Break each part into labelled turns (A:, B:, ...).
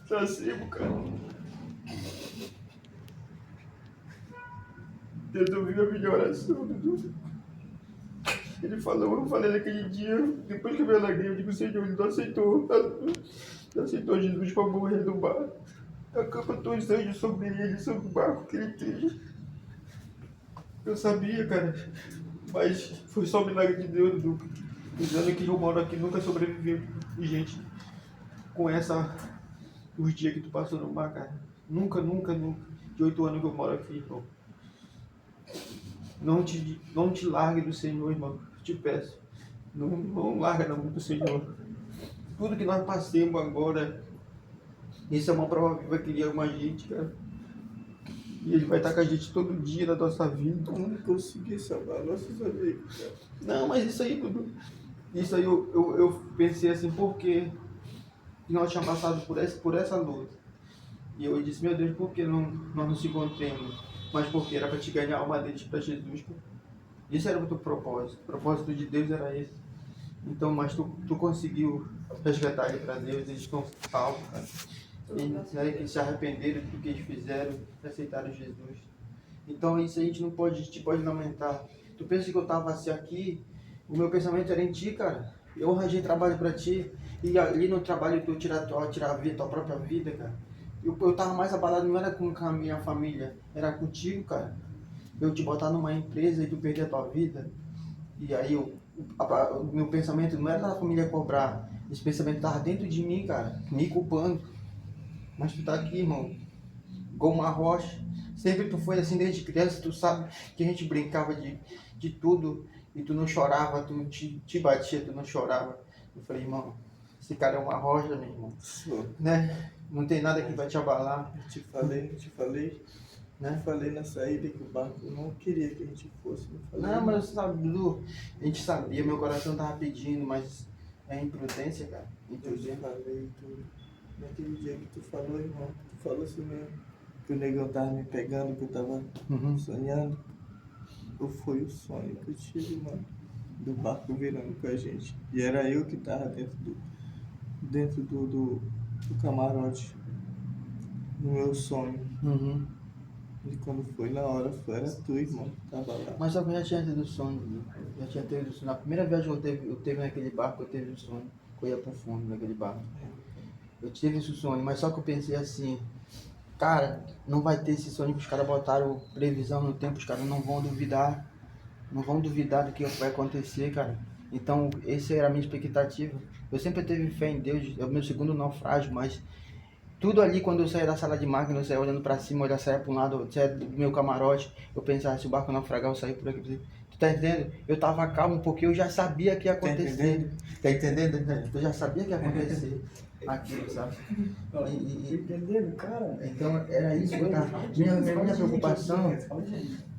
A: Sacibo, cara. Deus ouviu a minha oração, Dudu. Ele falou, eu falei naquele dia, depois que eu me alaguei, eu digo, Senhor, ele não aceitou. Não aceitou Jesus para morrer no barco. Acampa todos os anjos sobre ele, sobre o barco que ele teve. Eu sabia, cara. Mas foi só o milagre de Deus, Dudu. Os anos que eu moro aqui nunca sobreviveu de gente com os dias que tu passou no mar, cara. Nunca, nunca, nunca. De 8 anos que eu moro aqui, irmão. Não te largue do Senhor, irmão. Te peço. Não larga na mão do Senhor. Tudo que nós passamos agora, isso é uma prova viva que Ele ama a gente, cara. E Ele vai estar com a gente todo dia na nossa vida.
B: Eu não consegui salvar nossos amigos, cara.
A: Não, mas isso aí, Dudu. Isso aí eu pensei assim, por que nós tínhamos passado por essa luta? E eu disse, meu Deus, por que nós não nos encontramos? Mas porque era para te ganhar a alma deles para Jesus. Isso era o teu propósito. O propósito de Deus era esse. Então, mas tu conseguiu resgatar ele para Deus, eles estão salvos, cara. Eles se arrependeram do que eles fizeram, aceitaram Jesus. Então, isso a gente não pode lamentar. Tu pensa que eu estava assim aqui, o meu pensamento era em ti, cara. Eu arranjei trabalho para ti, e ali no trabalho tu tirar a vida, tua própria vida, cara. Eu tava mais abalado, não era com a minha família, era contigo, cara. Eu te botar numa empresa e tu perder a tua vida. E aí o meu pensamento não era da família cobrar. Esse pensamento tava dentro de mim, cara, me culpando. Mas tu tá aqui, irmão, igual uma rocha. Sempre tu foi assim desde criança, tu sabe que a gente brincava de tudo e tu não chorava, tu te batia, tu não chorava. Eu falei, irmão, esse cara é uma rocha, meu irmão. Né? Não tem nada que vai te abalar.
B: Eu te falei, né? Falei na saída que o barco não queria que a gente fosse.
A: Não, mas sabe, Dudu, a gente sabia, meu coração tava pedindo, mas é imprudência, cara.
B: Eu já falei tudo. Naquele dia que tu falou, irmão, tu falou assim mesmo, que o negão tava me pegando, que eu tava sonhando. Ou foi o sonho que eu tive, mano, do barco virando com a gente. E era eu que tava dentro do camarote, no meu sonho. E quando foi na hora, era tu, irmão, que tava lá.
A: Mas só que eu já tinha tido sonho, Dudu. Já tinha tido sonho. Na primeira viagem que eu teve naquele barco, eu teve um sonho, que eu ia pro fundo naquele barco. Eu tive esse sonho, mas só que eu pensei assim, cara, não vai ter esse sonho que os caras botaram previsão no tempo, os caras não vão duvidar do que vai acontecer, cara. Então, essa era a minha expectativa. Eu sempre tive fé em Deus, é o meu segundo naufrágio, mas tudo ali, quando eu saía da sala de máquina, eu saía olhando pra cima, eu saía pra um lado, eu saía do meu camarote, eu pensava, se o barco naufragar, eu saía por aqui. Tu tá entendendo? Eu tava calmo porque eu já sabia que ia acontecer. Tá entendendo? Eu já sabia que ia acontecer aquilo, sabe?
B: Entendendo, cara?
A: Então, era isso que eu tava... Minha preocupação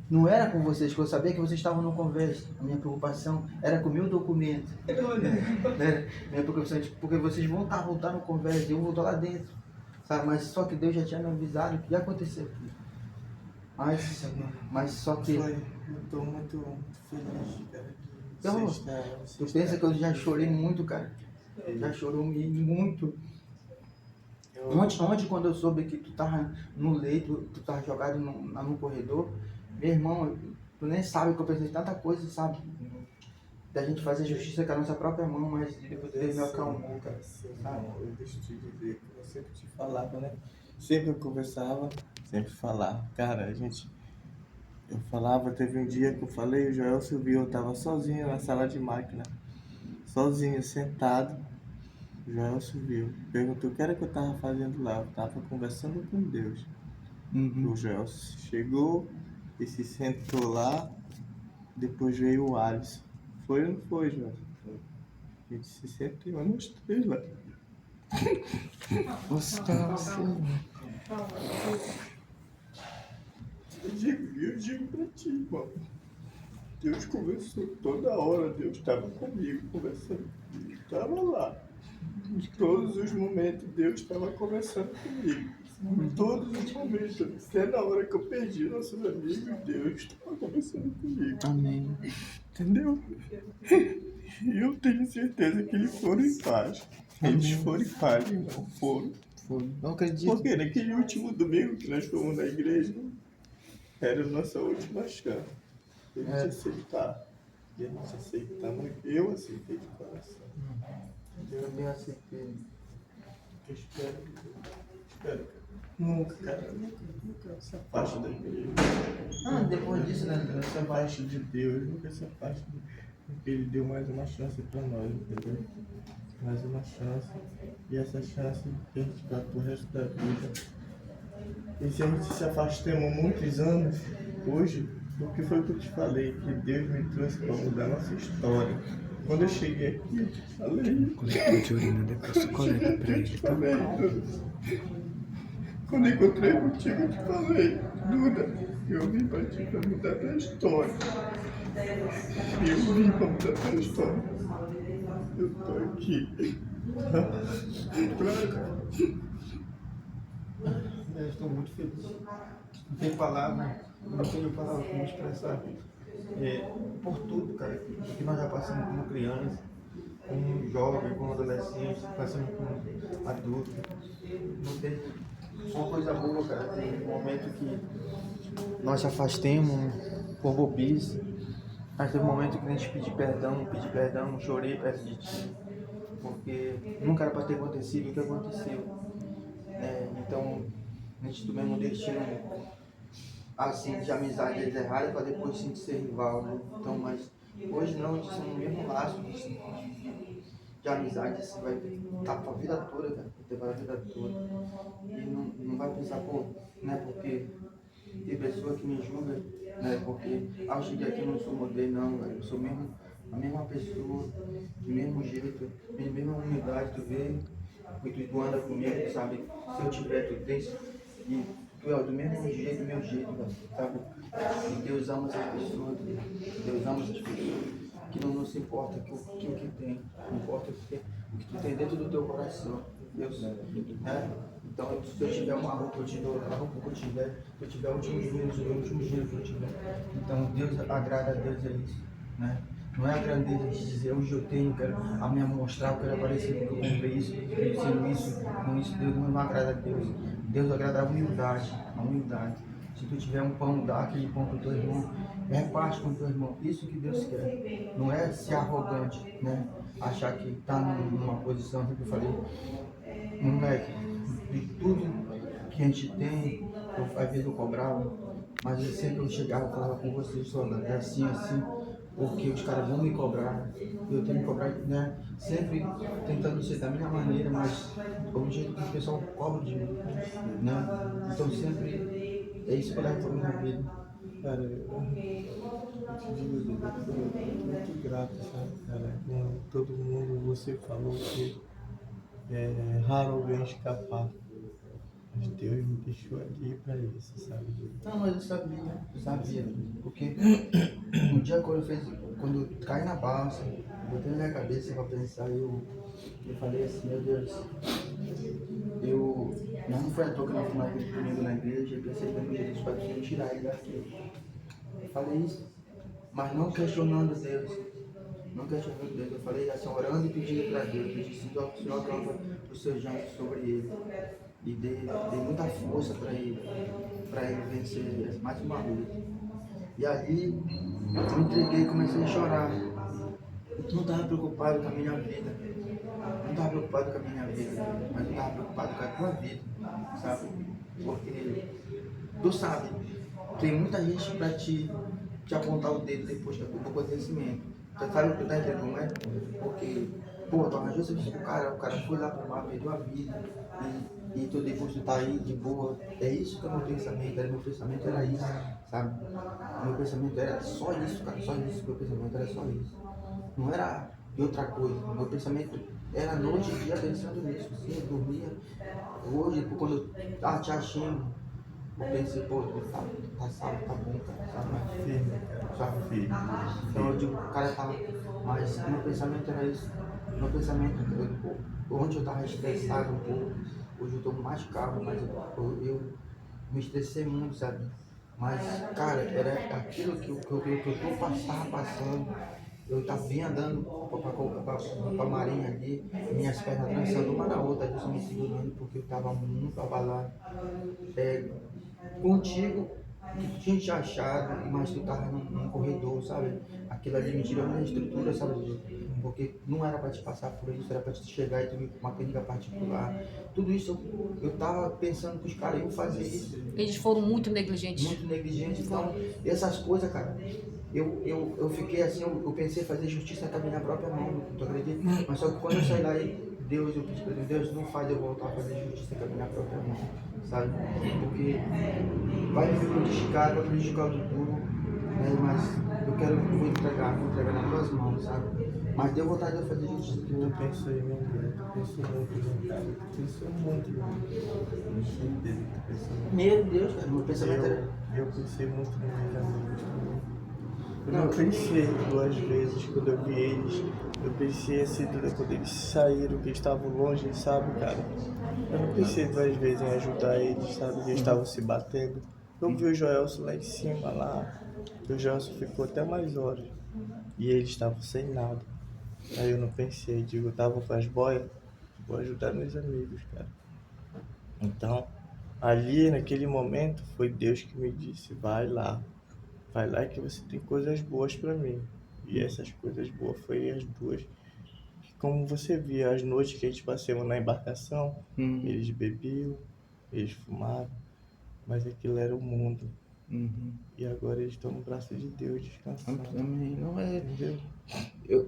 A: não era com vocês, que eu sabia que vocês estavam no conversa. A minha preocupação era com o meu documento. Minha preocupação é porque vocês vão voltar no conversa e eu vou estar lá dentro. Sabe? Mas só que Deus já tinha me avisado que ia acontecer. Mas só que...
B: Eu tô muito feliz, cara.
A: Então, tu pensa que eu já chorei muito, cara. Já chorou muito. Ontem, quando eu soube que tu tava no leito, tu tava jogado no corredor, meu irmão, tu nem sabe que eu pensei em tanta coisa, sabe? Da gente fazer justiça com a nossa própria mão, mas Deus me acalmou, cara.
B: Sabe? Eu deixo te dizer que eu sempre te falava, né? Sempre eu conversava, sempre falava. Cara, eu falava, teve um dia que eu falei, o Joel subiu, eu tava sozinho na sala de máquina, sozinho, sentado. O Joel subiu, perguntou o que era que eu tava fazendo lá. Eu tava conversando com Deus. O Joel chegou e se sentou lá, depois veio o Alisson. Foi ou não foi, Joel? A gente se sentou nós três lá.
A: Você tá assim.
B: Eu digo pra ti, irmão. Deus conversou toda hora, Deus estava comigo conversando. Deus estava lá. Em todos os momentos, Deus estava conversando comigo. Em todos os momentos, até na hora que eu perdi nossos amigos, Deus estava conversando comigo.
A: Amém.
B: Entendeu? E eu tenho certeza que eles foram em paz. Eles foram em paz, irmão. Foram.
A: Não acredito.
B: Porque naquele último domingo que nós fomos na igreja, era a nossa última chance. Eles aceitar. E a gente aceitamos. Eu aceitei de coração.
A: Eu também aceitei.
B: Eu espero, cara. Nunca, cara. Nunca se afaste da igreja.
A: Depois disso, né?
B: Nunca se afaste de Deus. Nunca se afaste de Deus. Porque Ele deu mais uma chance pra nós, entendeu? Mais uma chance. E essa chance a gente vai pro resto da vida. E se a gente se afastamos muitos anos, hoje, o que foi que eu te falei? Que Deus me trouxe para mudar a nossa história. Quando eu cheguei aqui, eu te falei.
C: Coletor de urina, depois você coleta pra ele, tá?
B: Quando eu encontrei contigo, eu te falei, Duda, eu vim para ti para mudar a tua história. Eu vim para mudar a tua história. Eu tô aqui.
A: Eu estou muito feliz. Não tem palavra, não tenho palavra para me expressar por tudo, cara, que nós já passamos como criança, como jovem, como adolescente, passamos como adulto. Não tem uma coisa boa, cara. Tem um momento que nós se afastemos por bobice, mas tem um momento que a gente pedi perdão, chorei perto de ti, porque nunca era para ter acontecido o que aconteceu. Então, a gente do mesmo destino, assim, de amizade errada para depois sim de ser rival, né? Então, mas hoje não, a gente está no mesmo laço de amizade, assim, vai estar para a vida toda, cara, vai ter para a vida toda. E não vai pensar, pô, não é porque tem pessoa que me julga, né? Porque eu cheguei aqui, eu não sou modelo, não, velho. Eu sou mesmo, a mesma pessoa, do mesmo jeito, mesma humildade, tu vê, e tu anda comigo, tu sabe? Se eu tiver, tu tens, e tu é do mesmo jeito, do meu jeito, velho, sabe? E Deus ama essas pessoas, Deus ama essas pessoas, que não se importa o que tem, não importa o que tu tem dentro do teu coração, Deus, né? Então, se eu tiver uma roupa, eu te dou a roupa que eu tiver. Se eu tiver o último dinheiro, eu te dou o último dinheiro que eu tiver. Então, Deus agrada a Deus é isso, né? Não é a grandeza de dizer, hoje eu tenho, quero a minha mostrar, eu quero aparecer porque eu comprei isso, eu sendo isso, com isso, Deus não agrada a Deus. Deus agrada a humildade, a humildade. Se tu tiver um pão, dá aquele pão para o teu irmão, reparte com o teu irmão. Isso que Deus quer. Não é ser arrogante, né? Achar que está numa posição, como eu falei, moleque, de tudo que a gente tem, às vezes eu cobrava, mas sempre eu chegava e falava com vocês, só, é assim, porque os caras vão me cobrar, eu tenho que cobrar, né? Sempre tentando ser da minha maneira, mas do jeito que o pessoal cobra de mim, né? Então sempre é isso que eu levo para minha vida.
B: Cara, eu te digo, eu tô muito grato, sabe, cara? Com todo mundo, você falou que é raro alguém escapar. Mas Deus me deixou ali para isso, sabe?
A: Não, mas eu sabia, porque um dia quando eu caí na balsa, botei na minha cabeça para pensar, eu falei assim, meu Deus, não foi à toa que eu não fui comigo na igreja, eu pensei que Jesus vai me tirar ele daqui. Eu falei isso, mas não questionando Deus, eu falei assim, orando e pedindo para Deus, eu disse, Senhor, acampa os seus anjos sobre ele. E dei muita força para ele vencer mais uma luta. E aí eu me entreguei e comecei a chorar. Eu não estava preocupado com a minha vida, mas eu estava preocupado com a tua vida, sabe? Porque tu sabe, tem muita gente para te apontar o dedo depois do acontecimento. Você sabe o que eu tô entendendo, não é? Porque, pô, tu arranjou serviço pro cara, o cara foi lá pro mar, perdeu a vida, e tu depois tu tá aí de boa. É isso que é o meu pensamento era isso, sabe? Meu pensamento era só isso, cara, só isso, meu pensamento era só isso. Não era de outra coisa, meu pensamento era noite e dia pensando nisso, assim, eu dormia. Hoje, quando eu te achando, eu pensei, pô, tá salvo, tá bom, cara, sabe? Mas
B: Firme, cara.
A: sabe?
B: Firme.
A: Então eu digo, o cara tá. Mas meu pensamento era isso. Meu pensamento, pô, Ontem eu estava estressado um pouco, hoje eu estou mais calmo, mas eu me estressei muito, sabe? Mas, cara, era aquilo que eu estava passando. Eu vinha andando para a marinha ali, minhas pernas dançando uma na outra, Deus me segurando, porque eu estava muito abalado. Contigo, que tu tinha te achado, mas tu tava num corredor, sabe? Aquilo ali me tirou minha estrutura, sabe? Porque não era para te passar por isso, era para te chegar e tu ir com uma clínica particular. Tudo isso eu tava pensando que os caras iam fazer isso.
D: Eles foram muito negligentes.
A: Muito negligente. Então, essas coisas, cara, eu fiquei assim, eu pensei em fazer justiça com a minha própria mão, tu acredita? Mas só que quando eu saí daí, Deus, eu pedi para Deus, não faz eu voltar a fazer justiça com a minha própria mão, sabe? Porque vai me prejudicar, vai prejudicar o futuro, né? Mas eu vou entregar nas tuas mãos, sabe? Mas deu vontade de eu fazer justiça.
B: Eu pensei, meu Deus, eu pensei muito, meu cara. Eu pensei muito, meu Deus. Com certeza que eu pensei muito.
A: Meu Deus, cara, meu pensamento era...
B: Eu pensei muito nos meus amigos também. Eu não pensei duas vezes quando eu vi eles. Eu pensei assim, quando eles saíram, que eles estavam longe, sabe, cara? Eu não pensei duas vezes em ajudar eles, sabe? Que eles estavam se batendo. Eu vi o Joelson lá em cima, lá. O Joelson ficou até mais horas. E eles estavam sem nada. Aí eu não pensei, digo, eu tava com as boias, vou ajudar meus amigos, cara. Então, ali naquele momento, foi Deus que me disse, vai lá que você tem coisas boas pra mim. E essas coisas boas foi as duas. Como você via, as noites que a gente passeava na embarcação, eles bebiam, eles fumavam, mas aquilo era o mundo. E agora eles estão no braço de Deus, descansando.
A: Amém. Não é...
B: Entendeu?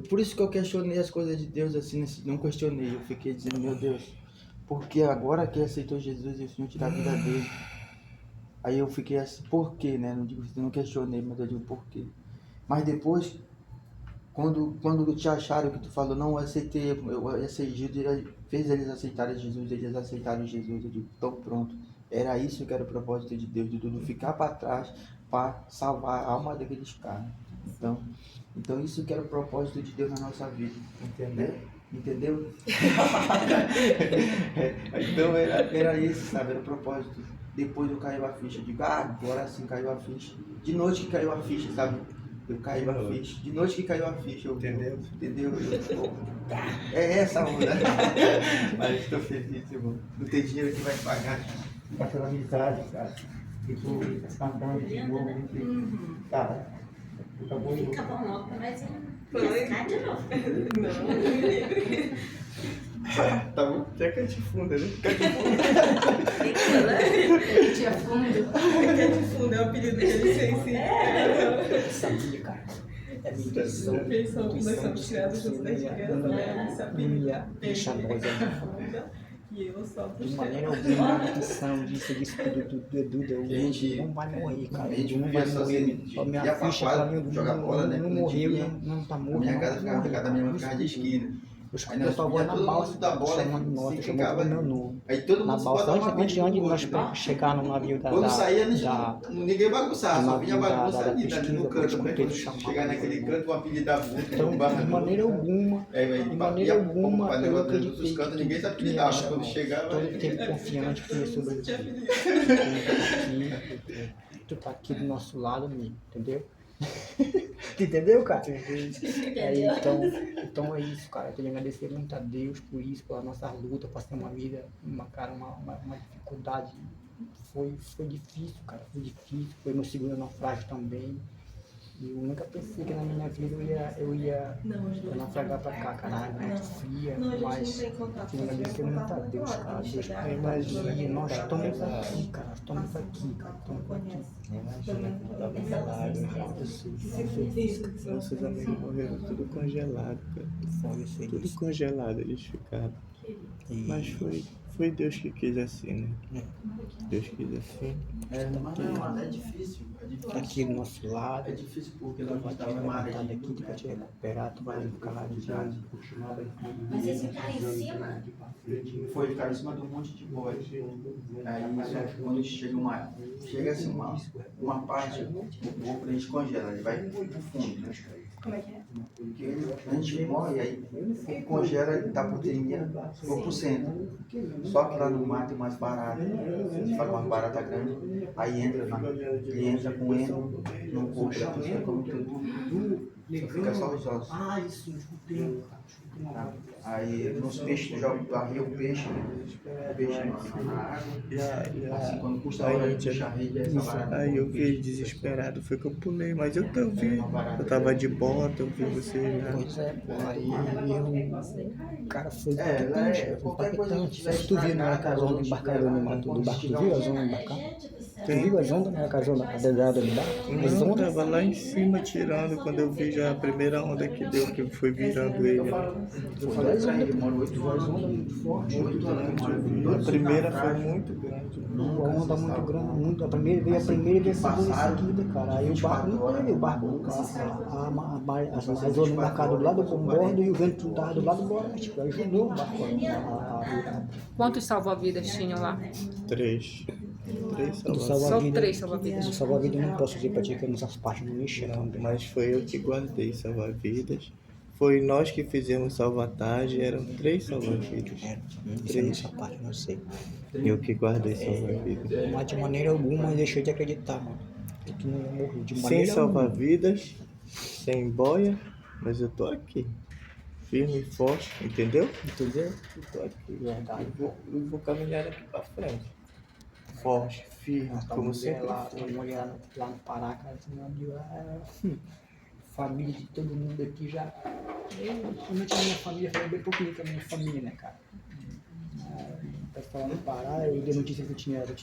A: Por isso que eu questionei as coisas de Deus assim, não questionei, eu fiquei dizendo, meu Deus, porque agora que aceitou Jesus e o Senhor tirar a vida dele, aí eu fiquei assim, por quê, né? Não questionei, mas eu digo por quê. Mas depois, quando te acharam que tu falou, não, eu aceitei, eu aceitei, fez eles aceitarem Jesus, eles aceitaram Jesus, eu digo, então pronto, era isso que era o propósito de Deus, de tudo ficar para trás, para salvar a alma daqueles caras. Então isso que era o propósito de Deus na nossa vida, entendeu? Então era isso, sabe, era o propósito. Depois eu caiu a ficha, eu digo, agora sim caiu a ficha. De noite que caiu a ficha, sabe? Eu caí a ficha. De noite que caiu a ficha, entendeu? É essa onda. Mas estou feliz, irmão. Não tem dinheiro que vai pagar aquela amizade, cara. E tu tá andando de novo, cara. Fica bom.
E: Fica bom logo pra nós pescar de novo. Não.
A: Tá bom?
B: Quer que a gente funda, né?
E: Te afundo.
F: Quer de fundo, é o apelido dele, sei sim.
G: Sabia, cara. É minha intuição.
F: Nós somos criados juntos desde criança, né? Esse apelido.
G: Deixa nós
F: E eu só
G: de maneira alguma, a intuição disso do Edu,
A: Gente,
G: não vai morrer, cara.
A: a gente
G: Não
A: vivia
G: vai
A: só
G: morrer.
A: assim,
G: A minha
A: ia pra
G: ficha,
A: quadra,
G: pra mim,
A: jogar bola, né?
G: não
A: Quando a gente
G: morreu,
A: vinha,
G: não tá
A: A
G: morto.
A: minha
G: não
A: casa
G: vai
A: ficava
G: morrer,
A: pegada, a minha mãe ficava de esquina.
G: Eu
A: Aí
G: escutei
A: nós
G: tua voz
A: ia
G: na
A: todo
G: balsa,
A: mundo da bola,
G: chamando
A: se
G: nossa, chamando
A: ficava,
G: o meu nome.
A: aí todo
G: Na
A: mundo se
G: balsa,
A: botava uma
G: antes de
A: pilha
G: nós
A: no
G: chegar no navio
A: Quando saía, ninguém bagunçava,
G: do
A: só vinha
G: navio
A: bagunça
G: da
A: ali
G: pesquisa,
A: no
G: eu
A: canto.
G: escutei
A: Quando
G: ele chamar,
A: chegar naquele
G: né?
A: canto, o apelido da boca,
G: Então, de maneira alguma, de maneira alguma, eu acreditei
A: dos cantos, ninguém se
G: que
A: apelidava, mas
G: ia
A: quando
G: chamar.
A: chegava...
G: Todo tempo confiante que ia sobreviver. Tu tá aqui do nosso lado, amigo, entendeu? Tu entendeu, cara? Aí, então é isso, cara. Eu tenho que agradecer muito a Deus por isso, pela nossa luta, por ter uma vida, uma dificuldade. Foi difícil, cara. Foi difícil. Foi meu segundo naufrágio também. E eu nunca pensei que na minha vida eu ia naufragar pra cá, cara. É muito fria, mas tenho que agradecer muito a Deus, cara. Deus, e nós estamos aqui, cara. Nós estamos aqui, cara. Estamos aqui.
B: Imagina que tava gelado, nossos amigos morreram tudo congelado, cara. Tudo congelado eles ficaram. Mas foi Deus que quis assim, né? Deus quis assim.
A: Mas é difícil.
G: Aqui do nosso lado.
A: É difícil porque
G: Tu
A: nós
G: vai te
A: estávamos numa área
G: levantar daqui, tu vai te recuperar, tu vai ficar lá de diante.
E: Mas esse cara em cima,
A: Foi ficar em cima de um monte de boi. Aí só que quando chega assim uma parte, o corpo ele descongela, ele vai pro fundo, né?
F: Como é que é?
A: Porque a gente morre, aí congela da proteína por cento. Só que lá no mar tem mais barata. Se fala uma barata grande, aí ele entra com eno no corpo da pessoa, come tudo. Só fica só os ossos.
G: Ah, isso, escutei.
A: Aí nos peixes tu joga, arria o peixe na água. Assim, quando custa a hora de puxar a rede, essa barata.
B: Aí eu vi desesperado, foi que eu pulei, mas eu vi. Eu tava de bota, eu vi você já.
G: Pois é, pô, aí eu, cara, foi
A: É,
G: impactante, foi
A: qualquer coisa que
G: impactante.
A: tiver
G: Se tu viu na hora que a zona embarcadora no mar, do barco, tu viu a zona embarcar? Tu viu a zona na hora que a zona adentrada no barco? A
B: Não,
G: zona,
B: tava lá em cima tirando, quando eu vi já a primeira onda que deu, que foi virando ele.
G: eu falei, a zona, pô, a zona muito forte,
B: A primeira foi muito grande.
G: uma onda muito grande, muito, a primeira veio a segunda em seguida, cara, aí o barco não teve, o barco, a zona embarcada do lado do bordo e o vento tava do lado do bordo, tipo, ajudou o barco a
D: Quantos salva-vidas tinham lá?
B: Três
G: do
B: salvados.
D: Só
G: salva-vida.
D: 3 salva-vidas.
G: Do salva-vida eu não posso dizer pra ti que nessas partes não mexia também.
B: Mas foi eu que guardei salva-vidas. Foi nós que fizemos salvatagem, eram 3 salva-vidas.
G: Isso é nessa parte, não sei.
B: Eu que guardei salva-vidas.
G: Mas de maneira alguma eu deixei de acreditar, mano. Que tu não ia morrer de
B: Sem
G: maneira alguma.
B: salva-vidas, sem boia, mas eu tô aqui. Firme e forte, entendeu?
G: Entendeu?
B: Eu tô aqui.
G: Verdade.
B: Eu vou caminhar daqui pra frente. Forte, firme,
G: Tua
B: como
G: mulher
B: sempre
G: lá,
B: foi.
G: tua mulher lá no Pará, cara, essa mulher de lá, família de todo mundo aqui já. Eu, principalmente a minha família, falei bem pouquinho com a minha família, né, cara? Tá falando no Pará, eu dei notícia que eu tinha